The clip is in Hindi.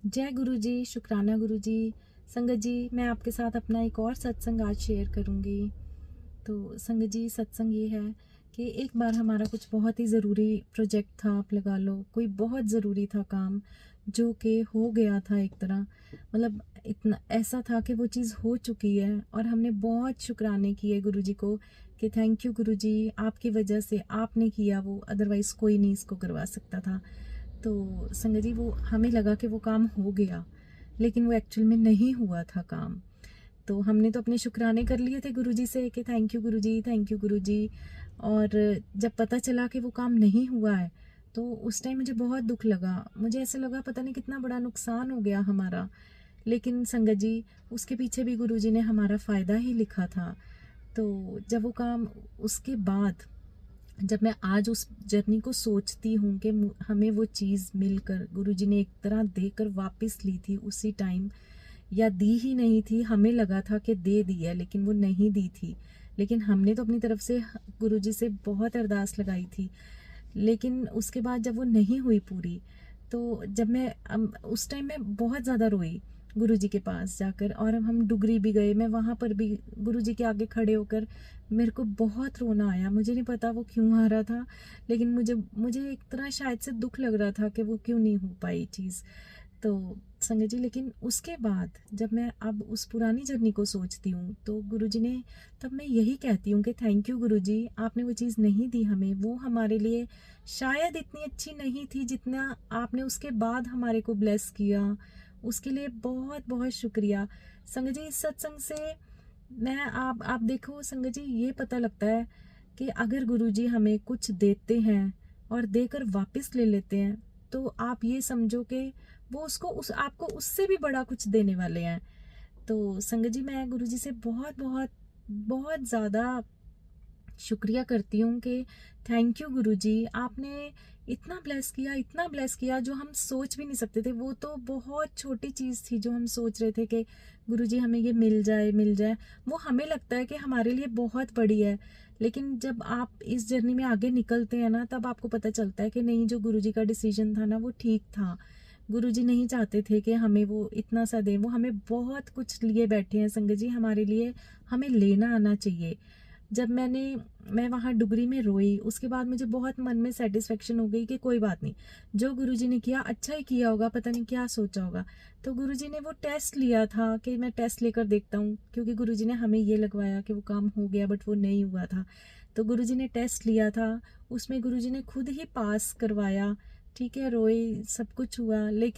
जय गुरु जी, शुक्राना गुरु जी। संगत जी, मैं आपके साथ अपना एक और सत्संग आज शेयर करूंगी। तो संगत जी, सत्संग ये है कि एक बार हमारा कुछ बहुत ही ज़रूरी प्रोजेक्ट था, आप लगा लो कोई बहुत ज़रूरी था काम, जो कि हो गया था एक तरह। मतलब इतना ऐसा था कि वो चीज़ हो चुकी है और हमने बहुत शुक्राने किए गुरु जी को कि थैंक यू गुरु जी, आपकी वजह से आपने किया वो, अदरवाइज़ कोई नहीं इसको करवा सकता था। तो संगत जी, वो हमें लगा कि वो काम हो गया, लेकिन वो एक्चुअल में नहीं हुआ था काम। तो हमने तो अपने शुक्राने कर लिए थे गुरुजी से कि thank you Guruji, thank you Guruji. और जब पता चला कि वो काम नहीं हुआ है, तो उस टाइम मुझे बहुत दुख लगा। मुझे ऐसे लगा पता नहीं कितना बड़ा नुकसान हो गया हमारा। लेकिन संगत जी, उसके पीछे भी गुरुजी ने हमारा फ़ायदा ही लिखा था। तो जब वो काम, उसके बाद जब मैं आज उस जर्नी को सोचती हूँ कि हमें वो चीज़ मिलकर गुरुजी ने एक तरह देकर वापस ली थी उसी टाइम, या दी ही नहीं थी, हमें लगा था कि दे दी है लेकिन वो नहीं दी थी। लेकिन हमने तो अपनी तरफ से गुरुजी से बहुत अरदास लगाई थी। लेकिन उसके बाद जब वो नहीं हुई पूरी, तो जब मैं उस टाइम मैं बहुत ज़्यादा रोई गुरुजी के पास जाकर, और हम डुगरी भी गए, मैं वहाँ पर भी गुरुजी के आगे खड़े होकर मेरे को बहुत रोना आया। मुझे नहीं पता वो क्यों आ रहा था, लेकिन मुझे मुझे एक तरह शायद से दुख लग रहा था कि वो क्यों नहीं हो पाई चीज़। तो संगत जी, लेकिन उसके बाद जब मैं अब उस पुरानी जर्नी को सोचती हूँ, तो गुरुजी ने, तब मैं यही कहती हूँ कि थैंक यू गुरुजी, आपने वो चीज़ नहीं दी हमें, वो हमारे लिए शायद इतनी अच्छी नहीं थी जितना आपने उसके बाद हमारे को ब्लेस किया। उसके लिए बहुत बहुत शुक्रिया। संगत जी, इस सत्संग से मैं, आप देखो संगत जी, ये पता लगता है कि अगर गुरुजी हमें कुछ देते हैं और देकर वापस ले लेते हैं, तो आप ये समझो कि वो उसको उस आपको उससे भी बड़ा कुछ देने वाले हैं। तो संगत जी, मैं गुरुजी से बहुत बहुत बहुत ज़्यादा शुक्रिया करती हूँ कि थैंक यू गुरुजी, आपने इतना ब्लेस किया, इतना ब्लेस किया जो हम सोच भी नहीं सकते थे। वो तो बहुत छोटी चीज़ थी जो हम सोच रहे थे कि गुरुजी हमें ये मिल जाए, मिल जाए। वो हमें लगता है कि हमारे लिए बहुत बड़ी है, लेकिन जब आप इस जर्नी में आगे निकलते हैं ना, तब आपको पता चलता है कि नहीं, जो गुरुजी का डिसीजन था ना, वो ठीक था। गुरुजी नहीं चाहते थे कि हमें वो इतना सा दें, वो हमें बहुत कुछ लिए बैठे हैं संगत जी हमारे लिए, हमें लेना आना चाहिए। जब मैं वहाँ डुगरी में रोई, उसके बाद मुझे बहुत मन में सेटिस्फेक्शन हो गई कि कोई बात नहीं, जो गुरुजी ने किया अच्छा ही किया होगा, पता नहीं क्या सोचा होगा। तो गुरुजी ने वो टेस्ट लिया था कि मैं टेस्ट लेकर देखता हूँ, क्योंकि गुरुजी ने हमें ये लगवाया कि वो काम हो गया, बट वो नहीं हुआ था। तो गुरुजी ने टेस्ट लिया था, उसमें गुरुजी ने खुद ही पास करवाया। ठीक है, रोए, सब कुछ हुआ, लेकिन